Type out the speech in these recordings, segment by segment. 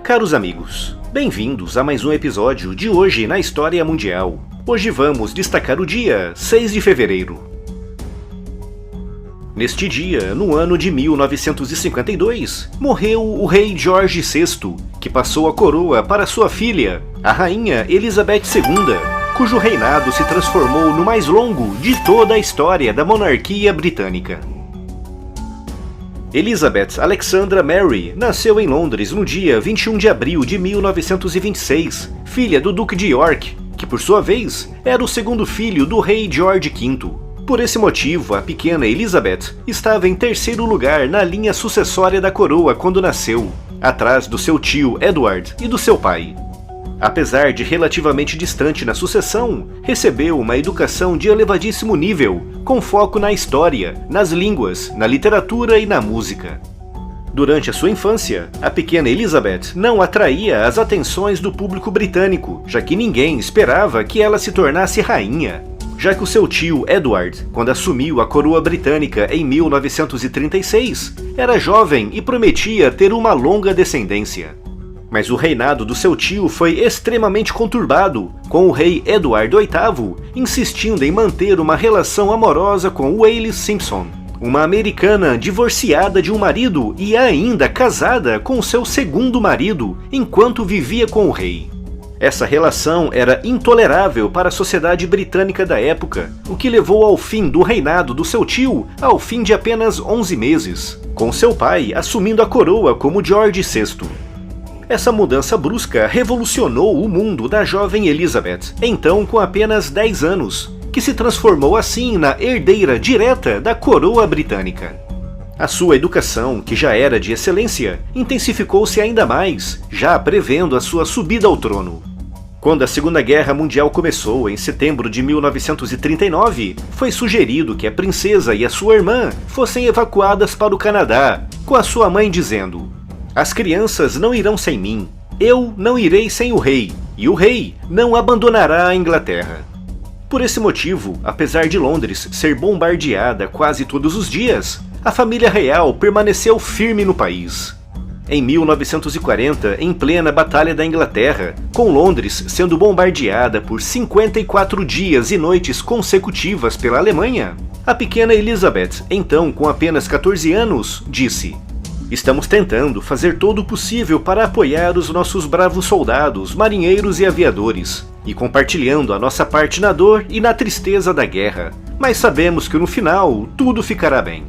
Caros amigos, bem-vindos a mais um episódio de Hoje na História Mundial. Hoje vamos destacar o dia 6 de fevereiro. Neste dia, no ano de 1952, morreu o rei George VI, que passou a coroa para sua filha, a rainha Elizabeth II, cujo reinado se transformou no mais longo de toda a história da monarquia britânica. Elizabeth Alexandra Mary nasceu em Londres no dia 21 de abril de 1926, filha do Duque de York, que por sua vez era o segundo filho do rei George V. Por esse motivo, a pequena Elizabeth estava em terceiro lugar na linha sucessória da coroa quando nasceu, atrás do seu tio Edward e do seu pai. Apesar de relativamente distante na sucessão, recebeu uma educação de elevadíssimo nível, com foco na história, nas línguas, na literatura e na música. Durante a sua infância, a pequena Elizabeth não atraía as atenções do público britânico, já que ninguém esperava que ela se tornasse rainha. Já que o seu tio Edward, quando assumiu a coroa britânica em 1936, era jovem e prometia ter uma longa descendência. Mas o reinado do seu tio foi extremamente conturbado, com o rei Edward VIII insistindo em manter uma relação amorosa com Wallis Simpson, uma americana divorciada de um marido e ainda casada com seu segundo marido, enquanto vivia com o rei. Essa relação era intolerável para a sociedade britânica da época, o que levou ao fim do reinado do seu tio ao fim de apenas 11 meses, com seu pai assumindo a coroa como George VI. Essa mudança brusca revolucionou o mundo da jovem Elizabeth, então com apenas 10 anos, que se transformou assim na herdeira direta da coroa britânica. A sua educação, que já era de excelência, intensificou-se ainda mais, já prevendo a sua subida ao trono. Quando a Segunda Guerra Mundial começou, em setembro de 1939, foi sugerido que a princesa e a sua irmã fossem evacuadas para o Canadá, com a sua mãe dizendo: "As crianças não irão sem mim, eu não irei sem o rei, e o rei não abandonará a Inglaterra." Por esse motivo, apesar de Londres ser bombardeada quase todos os dias, a família real permaneceu firme no país. Em 1940, em plena Batalha da Inglaterra, com Londres sendo bombardeada por 54 dias e noites consecutivas pela Alemanha, a pequena Elizabeth, então com apenas 14 anos, disse: "Estamos tentando fazer todo o possível para apoiar os nossos bravos soldados, marinheiros e aviadores, e compartilhando a nossa parte na dor e na tristeza da guerra, mas sabemos que no final tudo ficará bem."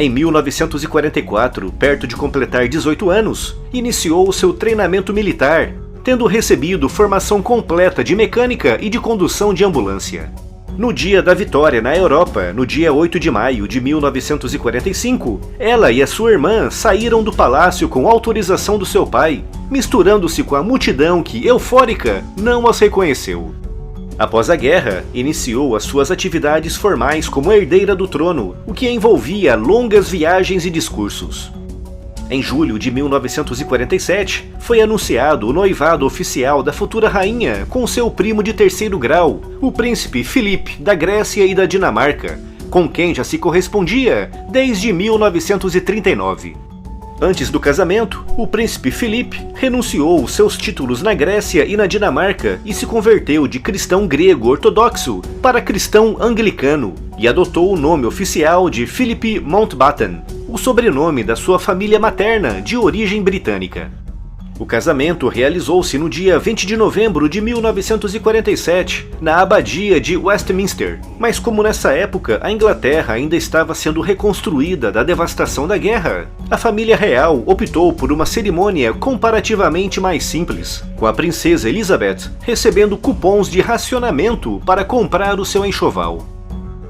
Em 1944, perto de completar 18 anos, iniciou o seu treinamento militar, tendo recebido formação completa de mecânica e de condução de ambulância. No dia da vitória na Europa, no dia 8 de maio de 1945, ela e a sua irmã saíram do palácio com autorização do seu pai, misturando-se com a multidão que, eufórica, não as reconheceu. Após a guerra, iniciou as suas atividades formais como herdeira do trono, o que envolvia longas viagens e discursos. Em julho de 1947, foi anunciado o noivado oficial da futura rainha com seu primo de terceiro grau, o príncipe Filipe, da Grécia e da Dinamarca, com quem já se correspondia desde 1939. Antes do casamento, o príncipe Filipe renunciou seus títulos na Grécia e na Dinamarca e se converteu de cristão grego ortodoxo para cristão anglicano e adotou o nome oficial de Philip Mountbatten, o sobrenome da sua família materna de origem britânica. O casamento realizou-se no dia 20 de novembro de 1947, na abadia de Westminster, mas como nessa época a Inglaterra ainda estava sendo reconstruída da devastação da guerra, a família real optou por uma cerimônia comparativamente mais simples, com a princesa Elizabeth recebendo cupons de racionamento para comprar o seu enxoval.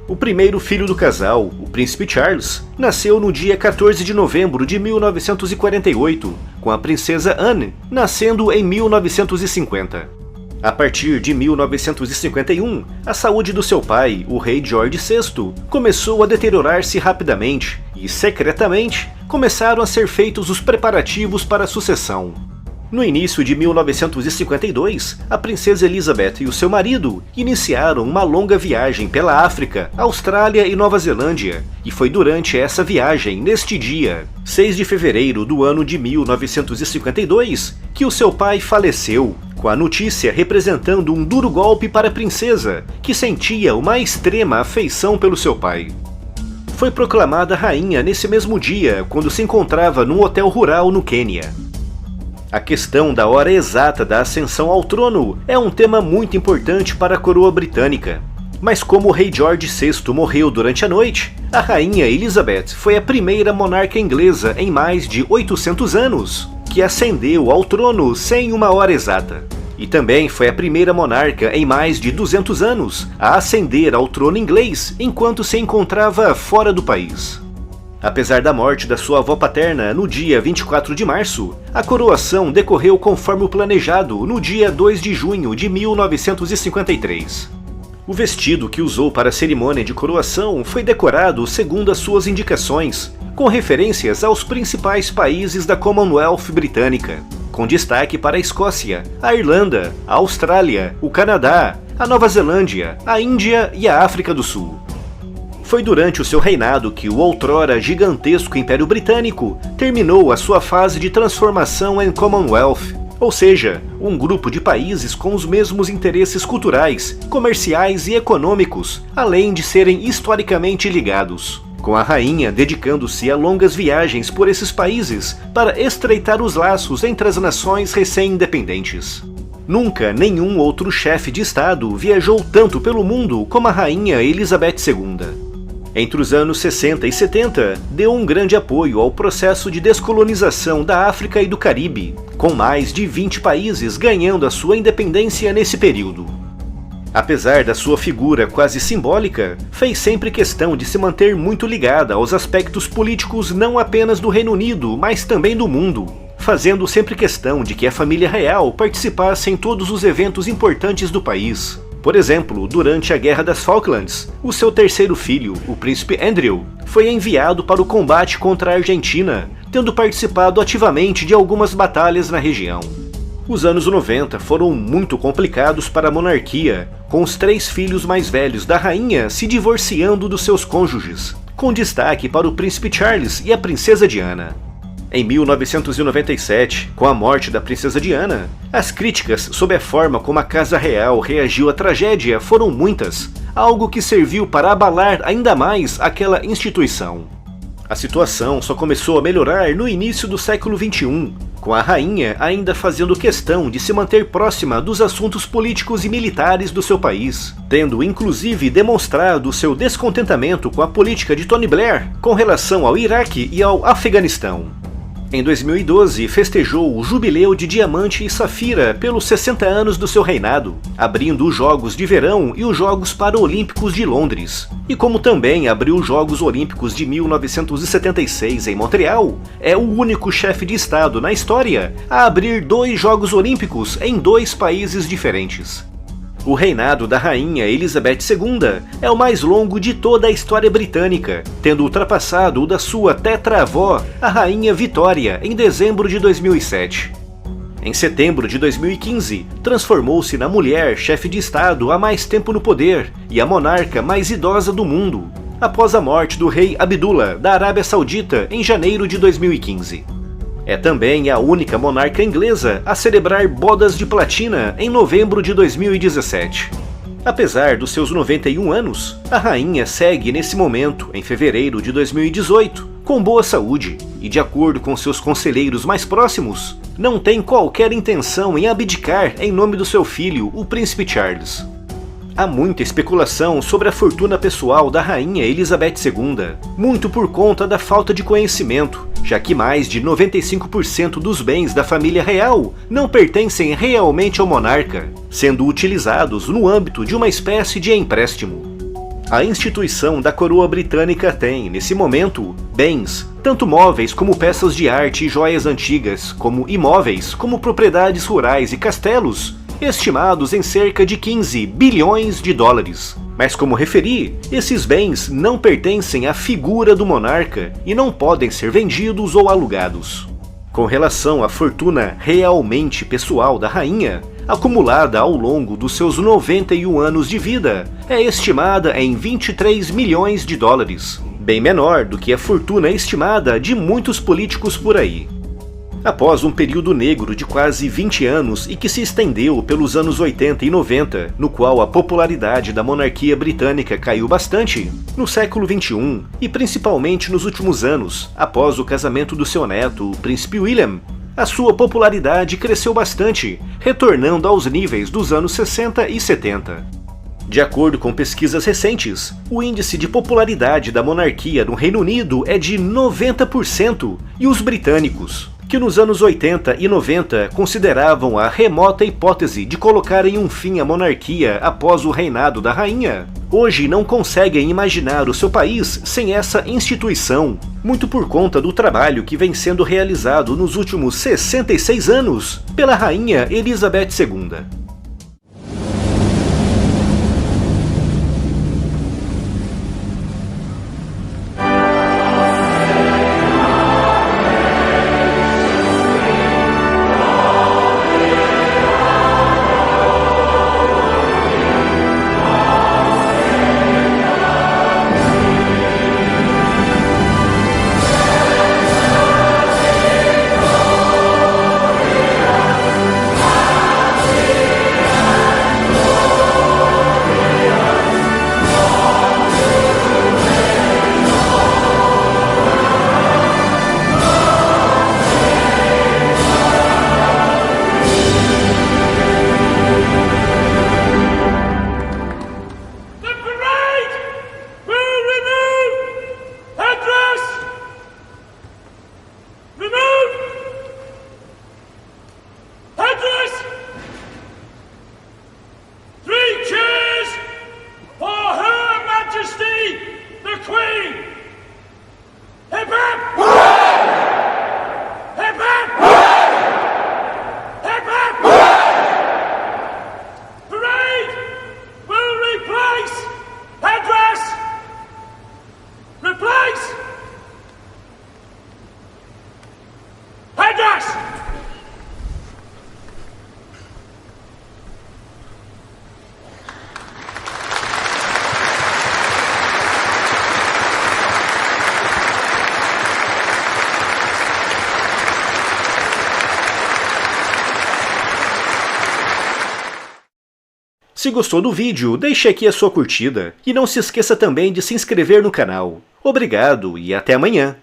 O primeiro filho do casal, o príncipe Charles, nasceu no dia 14 de novembro de 1948, com a princesa Anne nascendo em 1950. A partir de 1951, a saúde do seu pai, o rei George VI, começou a deteriorar-se rapidamente e, secretamente, começaram a ser feitos os preparativos para a sucessão. No início de 1952, a princesa Elizabeth e o seu marido iniciaram uma longa viagem pela África, Austrália e Nova Zelândia, e foi durante essa viagem, neste dia, 6 de fevereiro do ano de 1952, que o seu pai faleceu, com a notícia representando um duro golpe para a princesa, que sentia uma extrema afeição pelo seu pai. Foi proclamada rainha nesse mesmo dia, quando se encontrava num hotel rural no Quênia. A questão da hora exata da ascensão ao trono é um tema muito importante para a coroa britânica. Mas como o rei George VI morreu durante a noite, a rainha Elizabeth foi a primeira monarca inglesa em mais de 800 anos que ascendeu ao trono sem uma hora exata. E também foi a primeira monarca em mais de 200 anos a ascender ao trono inglês enquanto se encontrava fora do país. Apesar da morte da sua avó paterna no dia 24 de março, a coroação decorreu conforme o planejado no dia 2 de junho de 1953. O vestido que usou para a cerimônia de coroação foi decorado segundo as suas indicações, com referências aos principais países da Commonwealth britânica, com destaque para a Escócia, a Irlanda, a Austrália, o Canadá, a Nova Zelândia, a Índia e a África do Sul. Foi durante o seu reinado que o outrora gigantesco Império Britânico terminou a sua fase de transformação em Commonwealth, ou seja, um grupo de países com os mesmos interesses culturais, comerciais e econômicos, além de serem historicamente ligados, com a rainha dedicando-se a longas viagens por esses países para estreitar os laços entre as nações recém-independentes. Nunca nenhum outro chefe de Estado viajou tanto pelo mundo como a rainha Elizabeth II. Entre os anos 60 e 70, deu um grande apoio ao processo de descolonização da África e do Caribe, com mais de 20 países ganhando a sua independência nesse período. Apesar da sua figura quase simbólica, fez sempre questão de se manter muito ligada aos aspectos políticos não apenas do Reino Unido, mas também do mundo, fazendo sempre questão de que a família real participasse em todos os eventos importantes do país. Por exemplo, durante a Guerra das Falklands, o seu terceiro filho, o príncipe Andrew, foi enviado para o combate contra a Argentina, tendo participado ativamente de algumas batalhas na região. Os anos 90 foram muito complicados para a monarquia, com os 3 filhos mais velhos da rainha se divorciando dos seus cônjuges, com destaque para o príncipe Charles e a princesa Diana. Em 1997, com a morte da princesa Diana, as críticas sobre a forma como a Casa Real reagiu à tragédia foram muitas, algo que serviu para abalar ainda mais aquela instituição. A situação só começou a melhorar no início do século XXI, com a rainha ainda fazendo questão de se manter próxima dos assuntos políticos e militares do seu país, tendo inclusive demonstrado seu descontentamento com a política de Tony Blair com relação ao Iraque e ao Afeganistão. Em 2012, festejou o Jubileu de Diamante e Safira pelos 60 anos do seu reinado, abrindo os Jogos de Verão e os Jogos Paralímpicos de Londres. E como também abriu os Jogos Olímpicos de 1976 em Montreal, é o único chefe de Estado na história a abrir 2 Jogos Olímpicos em 2 países diferentes. O reinado da rainha Elizabeth II é o mais longo de toda a história britânica, tendo ultrapassado o da sua tetra-avó, a rainha Vitória, em dezembro de 2007. Em setembro de 2015, transformou-se na mulher chefe de Estado há mais tempo no poder e a monarca mais idosa do mundo, após a morte do rei Abdullah, da Arábia Saudita, em janeiro de 2015. É também a única monarca inglesa a celebrar bodas de platina em novembro de 2017. Apesar dos seus 91 anos, a rainha segue nesse momento, em fevereiro de 2018, com boa saúde e, de acordo com seus conselheiros mais próximos, não tem qualquer intenção em abdicar em nome do seu filho, o príncipe Charles. Há muita especulação sobre a fortuna pessoal da rainha Elizabeth II, muito por conta da falta de conhecimento, já que mais de 95% dos bens da família real não pertencem realmente ao monarca, sendo utilizados no âmbito de uma espécie de empréstimo. A instituição da coroa britânica tem, nesse momento, bens, tanto móveis como peças de arte e joias antigas, como imóveis, como propriedades rurais e castelos, estimados em cerca de 15 bilhões de dólares. Mas como referi, esses bens não pertencem à figura do monarca e não podem ser vendidos ou alugados. Com relação à fortuna realmente pessoal da rainha, acumulada ao longo dos seus 91 anos de vida, é estimada em 23 milhões de dólares, bem menor do que a fortuna estimada de muitos políticos por aí. Após um período negro de quase 20 anos e que se estendeu pelos anos 80 e 90, no qual a popularidade da monarquia britânica caiu bastante, no século XXI e principalmente nos últimos anos, após o casamento do seu neto, o príncipe William, a sua popularidade cresceu bastante, retornando aos níveis dos anos 60 e 70. De acordo com pesquisas recentes, o índice de popularidade da monarquia no Reino Unido é de 90% e os britânicos, que nos anos 80 e 90 consideravam a remota hipótese de colocarem um fim à monarquia após o reinado da rainha, hoje não conseguem imaginar o seu país sem essa instituição, muito por conta do trabalho que vem sendo realizado nos últimos 66 anos pela rainha Elizabeth II. Se gostou do vídeo, deixe aqui a sua curtida e não se esqueça também de se inscrever no canal. Obrigado e até amanhã!